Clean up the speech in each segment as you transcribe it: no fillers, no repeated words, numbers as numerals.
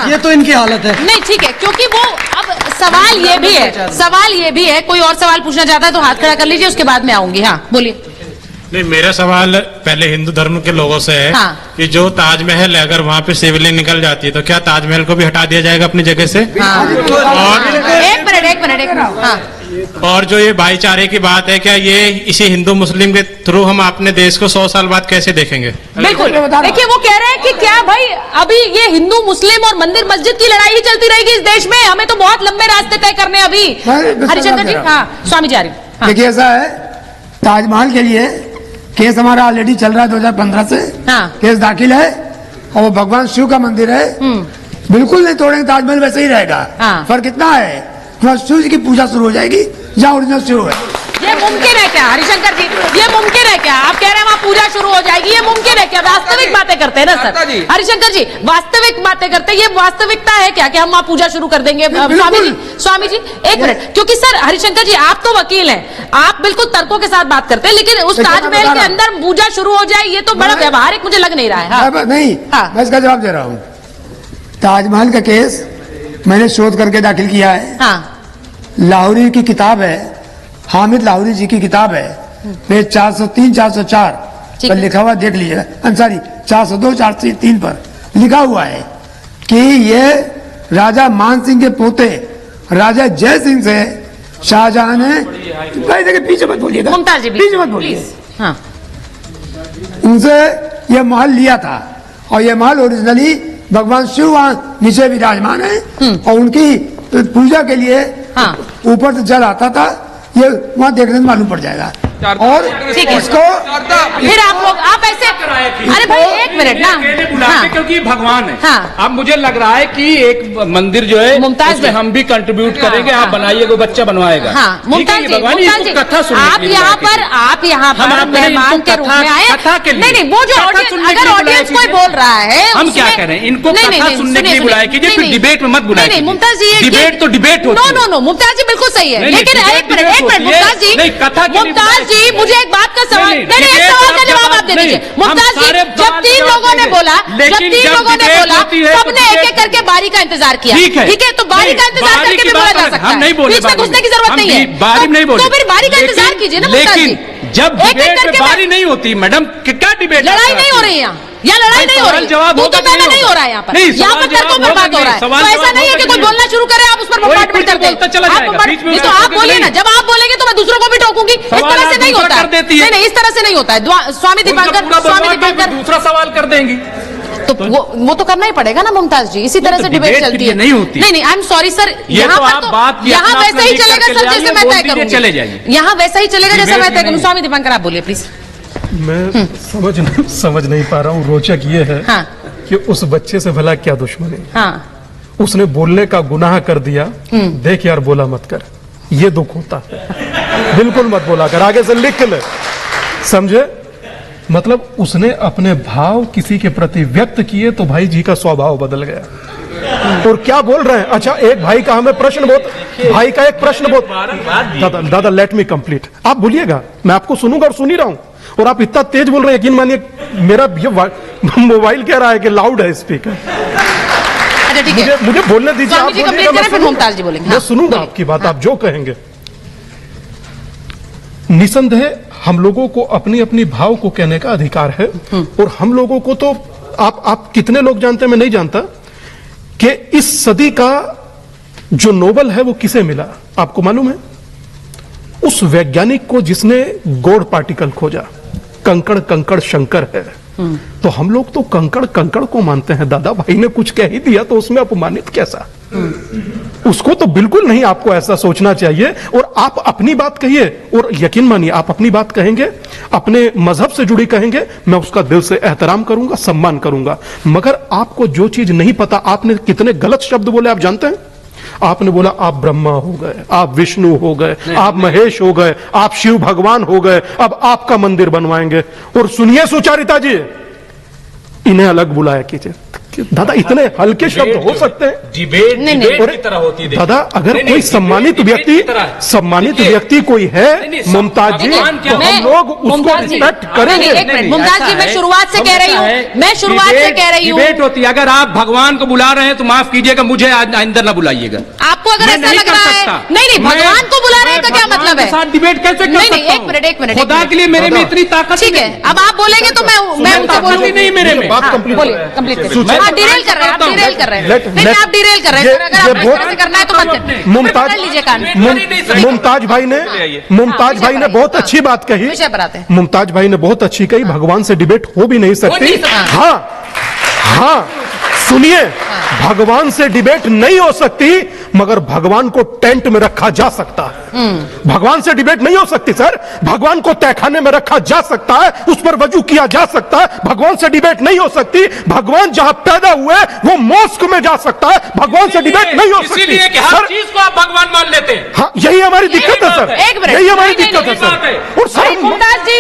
ये तो इनकी हालत है। नहीं ठीक है, क्योंकि वो अब सवाल ये भी है, कोई और सवाल पूछना चाहता है तो हाथ खड़ा कर लीजिए, उसके बाद में आऊंगी। हाँ बोलिए। नहीं, मेरा सवाल पहले हिंदू धर्म के लोगों से है। हाँ। कि जो ताजमहल है, अगर वहाँ पे शिवलिंग निकल जाती है तो क्या ताजमहल को भी हटा दिया जाएगा अपनी जगह से? हाँ। और एक मिनट। हाँ। और जो ये भाईचारे की बात है, क्या ये इसी हिंदू मुस्लिम के थ्रू हम अपने देश को 100 साल बाद कैसे देखेंगे? बिल्कुल, देखिए वो कह रहे हैं कि क्या भाई अभी ये हिंदू मुस्लिम और मंदिर मस्जिद की लड़ाई ही चलती रहेगी इस देश में? हमें तो बहुत लंबे रास्ते तय करने अभी। हरिशंकर जी। हाँ स्वामी जी। देखिए ऐसा है, ताजमहल के लिए केस हमारा ऑलरेडी चल रहा है 2015 से। हाँ। केस दाखिल है और वो भगवान शिव का मंदिर है, बिल्कुल नहीं तोड़ेंगे, ताजमहल वैसे ही रहेगा। हाँ। फर्क इतना है शिव जी की पूजा शुरू हो जाएगी जहाँ ओरिजिनल शिव है। ये मुमकिन है क्या हरिशंकर जी? ये मुमकिन है क्या? आप कह रहे हैं वहाँ पूजा शुरू हो जाएगी, ये मुमकिन है क्या? वास्तविक बातें करते हैं ना सर हरिशंकर जी, वास्तविक बातें करते हैं। ये वास्तविकता है क्या कि हम वहाँ पूजा शुरू कर देंगे? स्वामी जी एक मिनट, क्योंकि सर हरिशंकर जी आप तो वकील हैं, आप बिल्कुल तर्कों के साथ बात करते हैं, लेकिन उस ताजमहल के अंदर पूजा शुरू हो जाए ये तो बड़ा व्यवहारिक मुझे लग नहीं रहा है। नहीं, मैं इसका जवाब दे रहा हूँ। ताजमहल का केस मैंने शोध करके दाखिल किया है। लाहौरी की किताब है, हामिद लाहौरी जी की किताब है, पेज 403 404 पर लिखा हुआ, देख लीजिएगा। अंसारी 402 403 पर लिखा हुआ है कि ये राजा मान सिंह के पोते राजा जय सिंह से शाहजहां ने, देखिए पीछे मत बोलिएगा, मुमताज जी पीछे मत बोलिए, हाँ, उनसे ये महल लिया था और ये महल ओरिजिनली भगवान शिव वहां नीचे विराजमान है और उनकी पूजा के लिए ऊपर से जल आता था, ये वहां देखने में मालूम पड़ जाएगा। और इसको फिर आप लोग आप ऐसे, अरे भाई एक मिनट ना, बुलाते क्योंकि भगवान है। अब मुझे लग रहा है कि एक मंदिर जो है मुमताज में हम भी कंट्रीब्यूट करेंगे। आप बनाइएगा, बच्चा बनवाएगा। मुमताज जी, कथा आप यहाँ पर मेहमान के रूप में आए। नहीं, वो जो अगर ऑडियंस कोई बोल रहा है, हम क्या कह रहे हैं? इनको कथा सुनने के लिए बुलाया कीजिए, फिर डिबेट में मत बुलाया। नहीं मुमताज जी, डिबेट तो डिबेट होती है। नो मुमताज जी बिल्कुल सही है, लेकिन एक मिनट मुमताज जी, मुझे एक बात का सवाल, नहीं एक सवाल का जवाब आप दे दीजिए। मुमताज जी, जब 3 लोगों ने बोला, सबने एक एक करके बारी का इंतजार किया, ठीक है? तो बारी का इंतजार करके भी बोला जा सकता है, बीच में घुसने की जरूरत नहीं है। तो फिर बारी का इंतजार कीजिए ना मुमताज जी। जब डिबेट में बारी नहीं होती मैडम, क्या डिबेट? लड़ाई नहीं हो रही है यहाँ लड़ाई नहीं हो रही, तो पहले नहीं हो रहा है यहाँ पर तर्कों पर बात हो रहा है। तो ऐसा नहीं है कि कोई बोलना शुरू करे आप उस पर बम्बार्डमेंट करते हैं। नहीं तो आप बोलिए ना, जब आप बोलेंगे तो मैं दूसरों को भी टोकूंगी। इस तरह से नहीं होता है, नहीं इस तरह से नहीं होता है। स्वामी दीपांकर दूसरा सवाल कर देंगी तो वो तो करना ही पड़ेगा ना मुमताज जी, इसी तरह से डिबेट चलती है। नहीं होती, नहीं आई एम सॉरी सर, यहाँ वैसा ही चलेगा सर जैसे मैं तय करूंगी, चले जाइए। यहाँ वैसा ही चलेगा जैसे मैं तय करूँ। स्वामी दीपांकर आप बोलिए प्लीज। मैं समझ नहीं पा रहा हूँ। रोचक ये है कि उस बच्चे से भला क्या दुश्मनी? उसने बोलने का गुनाह कर दिया, देख यार बोला मत कर, ये दुख होता है। बिल्कुल मत बोला कर, आगे से लिख ले, समझे? मतलब उसने अपने भाव किसी के प्रति व्यक्त किए तो भाई जी का स्वभाव बदल गया। और क्या बोल रहे हैं? अच्छा, एक भाई का हमें प्रश्न भाई का एक प्रश्न दादा लेट मी कंप्लीट। आप बोलिएगा, मैं आपको सुनूंगा और सुन ही रहा हूं, और आप इतना तेज बोल रहे हैं, यकीन मानिए मेरा ये मोबाइल कह रहा है कि लाउड है स्पीकर। अच्छा ठीक है, मुझे बोलने दीजिए, आप बोलिएगा, मैं सुनूंगा आपकी बात, आप जो कहेंगे। निसंदेह हम लोगों को अपनी अपनी भाव को कहने का अधिकार है, और हम लोगों को तो आप कितने लोग जानते हैं मैं नहीं जानता कि इस सदी का जो नोबेल है वो किसे मिला, आपको मालूम है? उस वैज्ञानिक को जिसने गॉड पार्टिकल खोजा। कंकड़ कंकड़ शंकर है, तो हम लोग तो कंकड़ कंकड़ को मानते हैं। दादा भाई ने कुछ कह ही दिया तो उसमें अपमानित कैसा? उसको तो बिल्कुल नहीं, आपको ऐसा सोचना चाहिए। और आप अपनी बात कहिए, और यकीन मानिए आप अपनी बात कहेंगे, अपने मजहब से जुड़ी कहेंगे, मैं उसका दिल से एहतराम करूंगा, सम्मान करूंगा। मगर आपको जो चीज नहीं पता, आपने कितने गलत शब्द बोले आप जानते हैं? आपने बोला आप ब्रह्मा हो गए, आप विष्णु हो गए, आप महेश हो गए, आप शिव भगवान हो गए, अब आपका मंदिर बनवाएंगे। और सुनिए सुचारिता जी, इन्हें अलग बुलाया कीजिए। दादा इतने हल्के शब्द हो सकते हैं? डिबेट नहीं, डिबेट की तरह होती है। दादा अगर कोई सम्मानित व्यक्ति कोई है मुमताज जी, तो हम लोग उसको रिस्पेक्ट करेंगे। एक मिनट मुमताज जी, मैं शुरुआत से कह रही हूँ, डिबेट होती है। अगर आप भगवान को बुला रहे हैं तो माफ कीजिएगा, मुझे अंदर ना बुलाइएगा। आपको अगर ऐसा लग रहा है, नहीं भगवान को बुला रहे हैं का क्या मतलब है? साथ डिबेट कैसे कर सकता हूं? एक मिनट खुदा के लिए मेरे में इतनी ताकत ठीक है। अब आप बोलेंगे तो मैं उनसे बोलूंगी नहीं मेरे में। बात कंप्लीट कंप्लीट डिरेल कर रहे हैं, आप डिरेल कर रहे हैं। नहीं आप डिरेल कर रहे हैं, अगर आप इस तरह से करना है तो मत करिए। पकड़ लीजिए कान। मुमताज भाई ने बहुत अच्छी बात कही। विषय पर आते हैं। मुमताज भाई ने बहुत अच्छी कही, भगवान से डिबेट हो भी नहीं सकती। हाँ सुनिए, भगवान से डिबेट नहीं हो सकती, मगर भगवान को टेंट में रखा जा सकता है। भगवान से डिबेट नहीं हो सकती सर, भगवान को तहखाने में रखा जा सकता है, उस पर वजू किया जा सकता है। भगवान से डिबेट नहीं हो सकती। भगवान जहां पैदा हुए वो मॉस्क में जा सकता है, भगवान से डिबेट नहीं हो सकती। इसीलिए कि हर चीज को आप भगवान मान लेते हैं। हाँ यही हमारी दिक्कत है सर, यही हमारी दिक्कत है सर। और सर मुमताज जी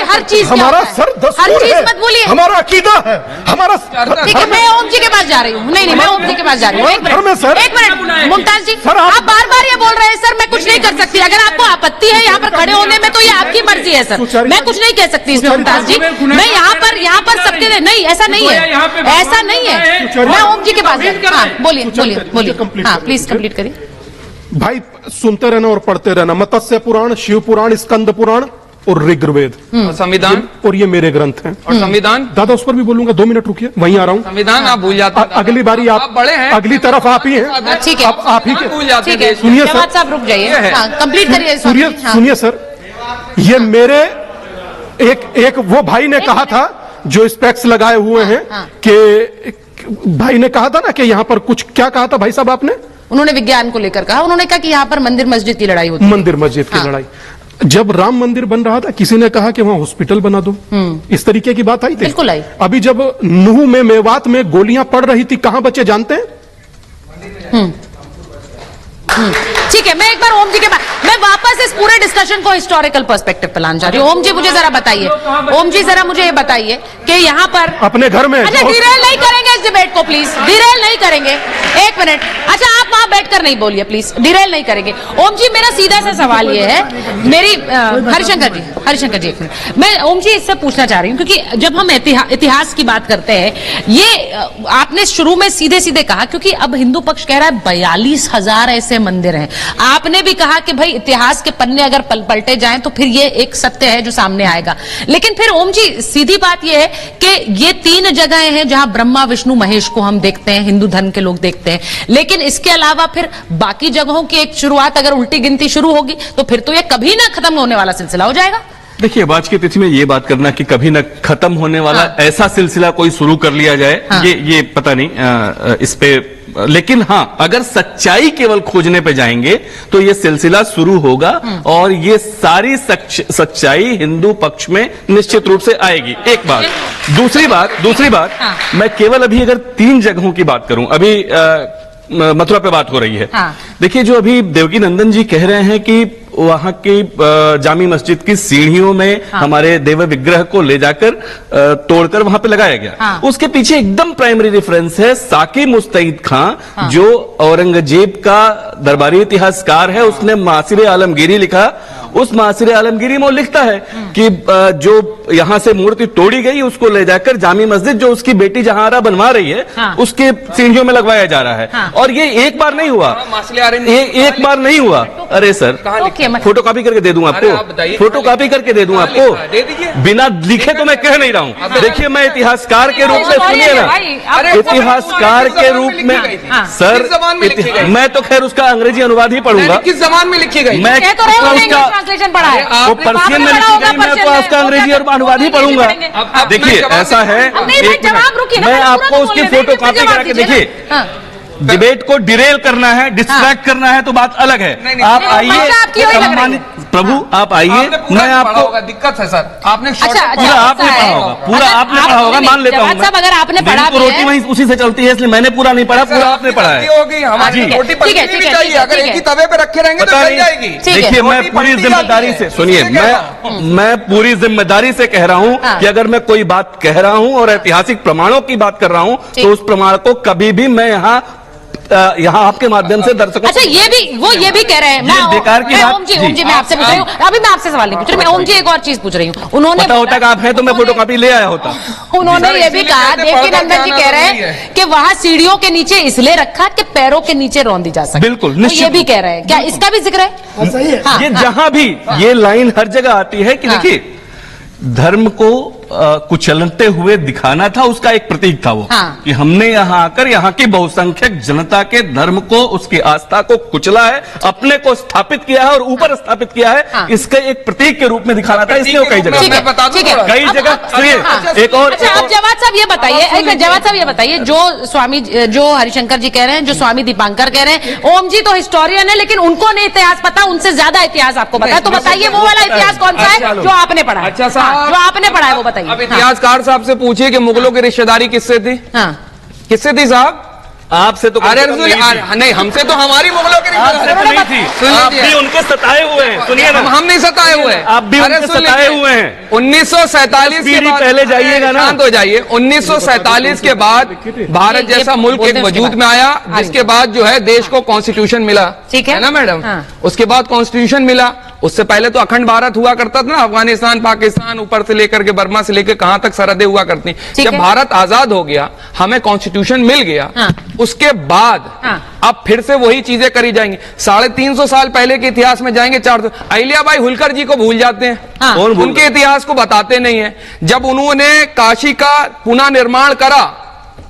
हर चीज हमारा सर दस्तूर है, मत बोलिए, हमारा अकीदा है, हमारा। ठीक है, मैं ओम जी के पास जा रही हूँ। नहीं मैं ओम जी के पास जा रही हूँ। एक मिनट मुमताज जी, आप बार बार ये बोल रहे हैं सर मैं कुछ नहीं कर सकती। अगर आपको आपत्ति है यहाँ पर खड़े होने में तो ये आपकी मर्जी है सर, मैं कुछ नहीं कह सकती इसमें मुमताज जी। मैं यहाँ पर सबके नहीं, ऐसा नहीं है, ऐसा नहीं है। मैं ओम जी के पास बोलिए। हाँ प्लीज कंप्लीट करिए। भाई सुनते रहना और पढ़ते रहना, मत्स्य पुराण, शिव पुराण, स्कंद पुराण और ऋग्वेद, संविधान, और ये मेरे ग्रंथ हैं। और संविधान दादा उस पर भी बोलूंगा, 2 मिनट रुकिए, वहीं आ रहा हूँ। संविधान आप भूल जाते हैं। अगली बारी आप बड़े हैं, अगली तरफ आप ही हैं। ठीक है, आप ही के भूल जाते हैं। सुनिए सर, साहब रुक जाइए, कंप्लीट करिए। सुनिए सर, ये मेरे एक वो भाई ने कहा था जो स्पेक्स लगाए हुए हैं कि भाई ने कहा था ना कि यहाँ पर कुछ, क्या कहा था भाई साहब आपने? उन्होंने विज्ञान को लेकर कहा, उन्होंने कहा कि यहाँ पर मंदिर मस्जिद की लड़ाई होती है। मंदिर मस्जिद की लड़ाई। जब राम मंदिर बन रहा था किसी ने कहा कि वहां हॉस्पिटल बना दो, इस तरीके की बात आई थी? बिल्कुल आई। अभी जब नूह में मेवात में गोलियां पड़ रही थी, कहां बचे जानते हैं? ठीक है, मैं एक बार ओम जी के पास, मैं वापस इस पूरे डिस्कशन को हिस्टोरिकल पर्सपेक्टिव पे लाना चाह रही हूँ। ओम जी मुझे जरा बताइए, ओम जी जरा मुझे ये बताइए कि यहाँ पर अपने घर में, अच्छा डिरेल नहीं करेंगे इस डिबेट को, प्लीज डिरेल नहीं करेंगे। एक मिनट, अच्छा आप वहां बैठकर नहीं बोलिए प्लीज, डिरेल नहीं करेंगे। ओम जी मेरा सीधा सा सवाल ये है, मेरी हरिशंकर जी एक मिनट, मैं ओम जी इससे पूछना चाह रही हूँ, क्योंकि जब हम इतिहास की बात करते हैं, ये आपने शुरू में सीधे सीधे कहा, क्योंकि अब हिंदू पक्ष कह रहा है 42,000 ऐसे मंदिर हैं। आपने भी कहा कि भाई इतिहास के पन्ने अगर पलटे जाएं तो फिर ये एक सत्य है जो सामने आएगा। लेकिन फिर ओम जी सीधी बात ये है कि ये 3 जगहें हैं जहां ब्रह्मा विष्णु महेश को हम देखते हैं, हिंदू धर्म के लोग देखते हैं, लेकिन इसके अलावा फिर बाकी जगहों की एक शुरुआत अगर उल्टी गिनती शुरू होगी तो फिर तो ये कभी ना खत्म होने वाला सिलसिला हो जाएगा। देखिए, आज की तिथि में ये बात करना कि कभी न खत्म होने वाला ऐसा सिलसिला कोई शुरू कर लिया जाए, ये पता नहीं इस पे। लेकिन हाँ, अगर सच्चाई केवल खोजने पे जाएंगे तो ये सिलसिला शुरू होगा और ये सारी सच्चाई हिंदू पक्ष में निश्चित रूप से आएगी। एक बात। दूसरी बात मैं केवल अभी अगर 3 जगहों की बात करूं, अभी मथुरा पे बात हो रही है। देखिए, जो अभी देवकी नंदन जी कह रहे हैं कि वहां की जामी मस्जिद की सीढ़ियों में हमारे देव विग्रह को ले जाकर तोड़कर वहां पे लगाया गया, उसके पीछे एकदम प्राइमरी रेफरेंस है साकी मुस्तैद खां, जो औरंगजेब का दरबारी इतिहासकार है। उसने मासिर आलमगीरी लिखा, उस मासिर आलमगीरी में वो लिखता है कि जो यहां से मूर्ति तोड़ी गई उसको ले जाकर जामी मस्जिद जो उसकी बेटी जहांरा बनवा रही है उसके सीढ़ियों में लगवाया जा रहा है। और ये एक बार नहीं हुआ, एक बार नहीं हुआ। अरे सर, फोटो कॉपी करके दे दूं आपको, फोटो कॉपी करके दे दूं आपको, बिना लिखे तो मैं कह नहीं रहा हूं। देखिए, मैं इतिहासकार के रूप में, सुनिए ना, इतिहासकार के रूप में सर, मैं तो खैर उसका अंग्रेजी अनुवाद ही पढ़ूंगा। किस जबान में लिखी गई? मैं ट्रांसलेशन पढ़ा है, वो पर्शियन में लिखी गई, मैं तो उसका अंग्रेजी और अनुवाद ही पढ़ूंगा। देखिए, ऐसा है, मैं आपको उसकी फोटो कॉपी करा के, देखिए, डिबेट को डिरेल करना है, डिस्ट्रैक्ट करना है तो बात अलग है। आप आइए, प्रभु आप आइए, मैं आपको दिक्कत है सर, आपने अच्छा, पूरा आपने पढ़ा होगा, पूरा आपने पढ़ा होगा, मान लेता हूँ साहब, अगर आपने पढ़ा तो रोटी वहीं उसी से चलती है, इसलिए मैंने पूरा नहीं पढ़ा, पूरा आपने पढ़ा है। होगी हमारी रोटी पकनी भी चाहिए, अगर एक ही तवे पे रखे रहेंगे तो जल जाएगी। देखिए मैं पूरी जिम्मेदारी से, सुनिए, मैं पूरी जिम्मेदारी से कह रहा हूं कि अगर मैं कोई बात कह रहा हूं और ऐतिहासिक प्रमाणों की बात कर रहा हूं तो उस प्रमाण को कभी भी मैं यहाँ आपके माध्यम से दर्शकों। अच्छा, ये भी कह रहे हैं, मैं बेकार की बात। ओम जी मैं आपसे पूछ रही हूँ, अभी मैं आपसे सवाल नहीं पूछ रही, मैं ओम जी एक और चीज पूछ रही हूँ। उन्होंने पता होता कि आप हैं तो मैं फोटोकॉपी ले आया होता। उन्होंने ये भी कहा, देवकीनंदन जी कह रहे हैं कि वहाँ सीढ़ियों के नीचे इसलिए रखा कि पैरों के नीचे रौंदी जा सके। बिल्कुल, निश्चित, ये भी कह रहे हैं, क्या इसका भी जिक्र है? सही है। हाँ, ये जहां भी ये लाइन हर जगह आती है कि देखिए धर्म को कुचलते हुए दिखाना था, उसका एक प्रतीक था वो कि हमने यहाँ आकर यहाँ की बहुसंख्यक जनता के धर्म को, उसकी आस्था को कुचला है, अपने को स्थापित किया है और ऊपर स्थापित किया है, इसके एक प्रतीक के रूप में दिखाना था, इसलिए वो कई जगह कई जगह एक और। अच्छा, अब जवाब साहब ये बताइए, जवाब साहब ये बताइए, जो हरिशंकर जी कह रहे हैं, जो स्वामी दीपांकर कह रहे हैं, ओम जी तो हिस्टोरियन है लेकिन उनको नहीं इतिहास पता, उनसे ज्यादा इतिहास आपको पता है, तो बताइए वो वाला इतिहास कौन सा है जो आपने पढ़ा है? अच्छा साहब, जो आपने पढ़ा है वो बताइए। अब इतिहासकार साहब से पूछिए कि मुगलों की रिश्तेदारी किससे थी? किससे थी साहब? आपसे तो नहीं, हमसे तो हमारी मुगलों की नहीं थी, आप भी उनके सताए हुए हैं। सुनिए ना, हम नहीं सताए हुए हैं, आप भी उनके सताए हुए हैं। 1947 के बाद, पहले जाइएगा ना, शांत हो जाइए। 1947 के बाद भारत जैसा मुल्क एक वजूद में आया, जिसके बाद जो है देश को कॉन्स्टिट्यूशन मिला, ठीक है ना मैडम? उसके बाद कॉन्स्टिट्यूशन मिला, उससे पहले तो अखंड भारत हुआ करता था ना, अफगानिस्तान, पाकिस्तान, ऊपर से लेकर के बर्मा से लेकर कहां तक सरहदें हुआ करती। जब भारत आजाद हो गया, हमें कॉन्स्टिट्यूशन मिल गया, उसके बाद अब फिर से वही चीजें करी जाएंगी। 350 साल पहले के इतिहास में जाएंगे, 400। अहिल्याबाई होलकर जी को भूल जाते हैं, उनके इतिहास को बताते नहीं है। जब उन्होंने काशी का पुनः निर्माण करा,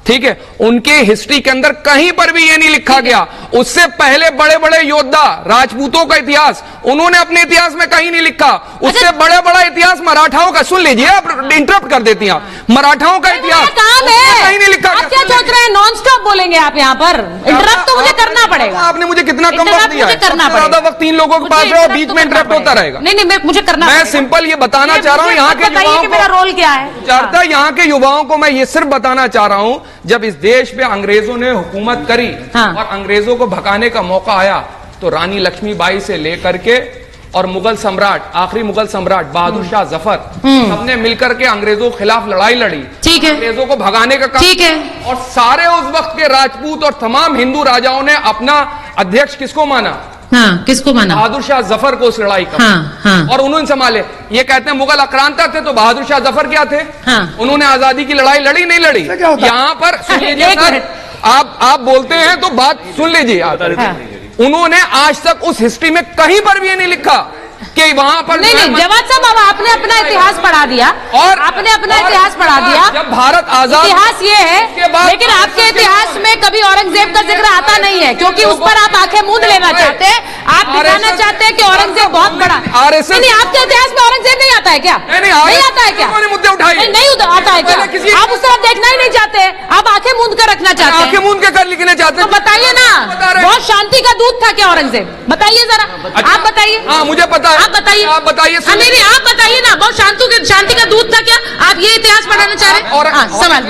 ठीक है, उनके हिस्ट्री के अंदर कहीं पर भी ये नहीं लिखा गया। उससे पहले बड़े बड़े योद्धा, राजपूतों का इतिहास उन्होंने अपने इतिहास में कहीं नहीं लिखा। उससे बड़े बड़ा इतिहास मराठाओं का, सुन लीजिए, आप इंटरप्ट कर देती हैं आप, मराठाओं का इतिहास कहीं नहीं लिखा। आप क्या सोच रहे हैं, नॉन स्टॉप बोलेंगे आप यहाँ पर? इंटरप्ट तो मुझे करना पड़ेगा। आपने मुझे कितना कम वक्त दिया है? ज्यादा वक्त 3 लोगों के पास है और बीच में इंटरप्ट होता रहेगा। नहीं, मुझे करना, मैं सिंपल ये बताना चाह रहा हूँ यहाँ के युवाओं को, मेरा रोल क्या है? यहाँ के युवाओं को मैं ये सिर्फ बताना चाह रहा हूँ, जब इस देश पे अंग्रेजों ने हुकूमत करी और अंग्रेजों को भगाने का मौका आया, तो रानी लक्ष्मीबाई से लेकर के और मुगल सम्राट, आखिरी मुगल सम्राट बहादुर शाह जफर, सबने मिलकर के अंग्रेजों के खिलाफ लड़ाई लड़ी, ठीक है, अंग्रेजों को भगाने का काम, ठीक है। और सारे उस वक्त के राजपूत और तमाम हिंदू राजाओं ने अपना अध्यक्ष किसको माना? किसको माना? बहादुर शाह जफर को उस लड़ाई का, और उन्होंने संभाले। ये कहते हैं मुगल आक्रांता थे, तो बहादुर शाह जफर क्या थे? उन्होंने आजादी की लड़ाई लड़ी नहीं लड़ी? यहाँ पर सुन लीजिए सर, आप बोलते हैं तो बात सुन लीजिए आप। उन्होंने आज तक उस हिस्ट्री में कहीं पर भी ये नहीं लिखा कि वहां पर नहीं, जवाब साहब, अब आपने अपना इतिहास पढ़ा दिया और आपने अपना इतिहास पढ़ा दिया। जब भारत आजाद, इतिहास ये है, लेकिन आपके इतिहास में कभी औरंगजेब का जिक्र आता नहीं है, क्योंकि उस पर आप आंखें मूंद लेना चाहते हैं। आप दिखाना चाहते हैं कि औरंगजेब बहुत बड़ा। नहीं, आपके इतिहास में औरंगजेब नहीं आता है क्या? नहीं आता है क्या? मुद्दे उठाए नहीं आता है क्या? आप उस तरफ देखना ही नहीं चाहते, आप आंखें मूंद कर रखना चाहते हैं। आंखें मूंद के कर लिखना चाहते हैं, तो बताइए ना, बहुत शांति का दूत था क्या औरंगजेब? बताइए जरा, आप बताइए। हाँ, मुझे पता है, आप बताइए। नहीं, आप बताइए ना, बहुत शांति का दूत था क्या? आप ये इतिहास पढ़ाना चाह रहे हैं? सवाल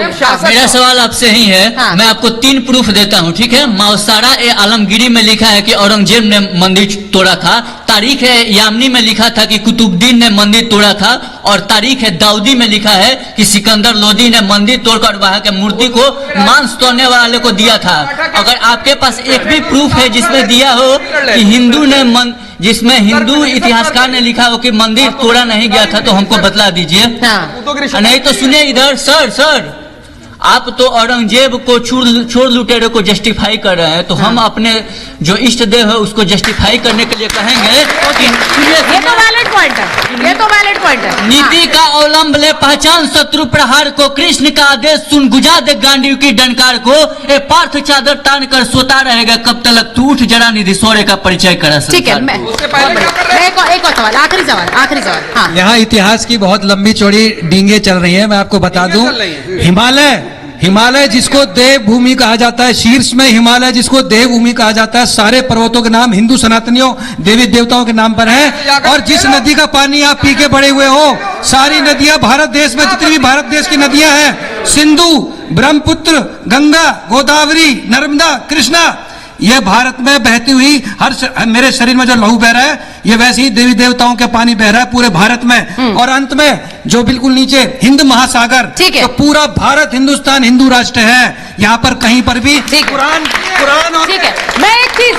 मेरा सवाल आपसे ही है। मैं आपको 3 प्रूफ देता हूँ, ठीक है? मौसारा ए आलमगीरी में लिखा है कि औरंगजेब ने मंदिर तोड़ा था। तारीख है यामनी में लिखा था कि कुतुबुद्दीन ने मंदिर तोड़ा था। और तारीख है दाऊदी में लिखा है कि सिकंदर लोदी ने मंदिर तोड़कर वहां के मूर्ति को मांस तोड़ने वाले को दिया था। अगर आपके पास एक भी प्रूफ है जिसमें दिया हो कि हिंदू ने जिसमें हिंदू इतिहासकार ने लिखा हो कि मंदिर तोड़ा नहीं गया था, तो हमको बतला दीजिए। नहीं तो सुनिए इधर, सर आप तो औरंगजेब को छोड़ लुटेरे को जस्टिफाई कर रहे हैं, तो हम अपने जो इष्ट देव है उसको जस्टिफाई करने के लिए कहेंगे कि ये तो वैलिड पॉइंट है, नीति का अवलंब ले, पहचान शत्रु प्रहार को, कृष्ण का आदेश सुन, गुजा दे गांडीव की डंकार को, ए पार्थ चादर तान कर सोता रहेगा कब तक, तू उठ जरा निधि सोरे का परिचय करा। ठीक है, एक और सवाल, आखिरी सवाल। यहाँ इतिहास की बहुत लंबी चौड़ी डींगे चल रही है, मैं आपको बता दूं। हिमालय जिसको देवभूमि कहा जाता है, शीर्ष में हिमालय जिसको देवभूमि कहा जाता है, सारे पर्वतों के नाम हिंदू सनातनियों देवी देवताओं के नाम पर है। और जिस नदी का पानी आप पी के बड़े हुए हो, सारी नदियां भारत देश में जितनी भी भारत देश की नदियां हैं, सिंधु, ब्रह्मपुत्र, गंगा, गोदावरी, नर्मदा, कृष्णा, ये भारत में बहती हुई मेरे शरीर में जो लहू बह रहा है, ये वैसे ही देवी देवताओं के पानी बह रहा है पूरे भारत में। और अंत में जो बिल्कुल नीचे हिंद महासागर, तो पूरा भारत हिंदुस्तान हिंदू राष्ट्र है, यहाँ पर कहीं पर भी कुरान ठीक है। मैं एक चीज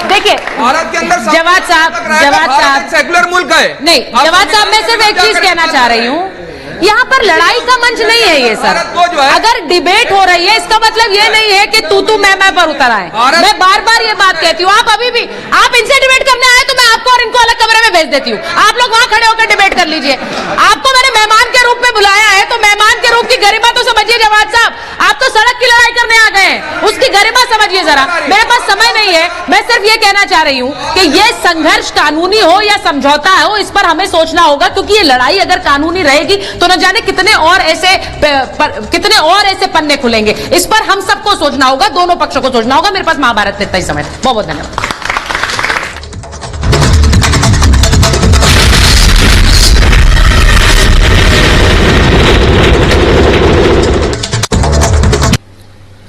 देखिए, भारत के अंदर जवाद साहब सेकुलर मुल्क है। नहीं जवाद साहब, मैं सिर्फ एक चीज कहना चाह रही हूँ, यहाँ पर लड़ाई का मंच नहीं है ये सर। अगर डिबेट हो रही है, इसका मतलब ये नहीं है कि तू मैं पर उतर आए। मैं बार बार ये बात कहती हूँ, आप अभी भी आप इनसे डिबेट करने आए तो मैं आपको और इनको अलग कमरे में भेज देती हूँ, आप लोग वहां खड़े होकर डिबेट कर लीजिए। आपको मैंने मेहमान के रूप में बुलाया है, तो मेहमान के रूप की गरिमा तो समझिए जवाद साहब। आप तो सड़क की लड़ाई करने आ गए हैं, उसकी गरिमा समझिए जरा। मेरे पास समय नहीं है, मैं सिर्फ ये कहना चाह रही हूँ कि ये संघर्ष कानूनी हो या समझौता हो, इस पर हमें सोचना होगा, क्योंकि ये लड़ाई अगर कानूनी रहेगी तो न जाने कितने और ऐसे पन्ने खुलेंगे। इस पर हम सबको सोचना होगा, दोनों पक्षों को सोचना होगा। मेरे पास महाभारत में इतना ही समय। बहुत बहुत धन्यवाद।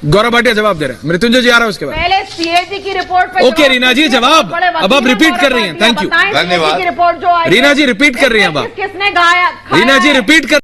गौरव भाटिया जवाब दे रहे हैं, मृत्युंजय जी आ रहा है उसके बाद। पहले सीएजी की रिपोर्ट पे ओके रीना जी जवाब अब आप रिपीट कर रही हैं। थैंक यू, धन्यवाद। रीना जी रिपीट कर रही हैं अब आप। किसने गाया? रीना जी रिपीट कर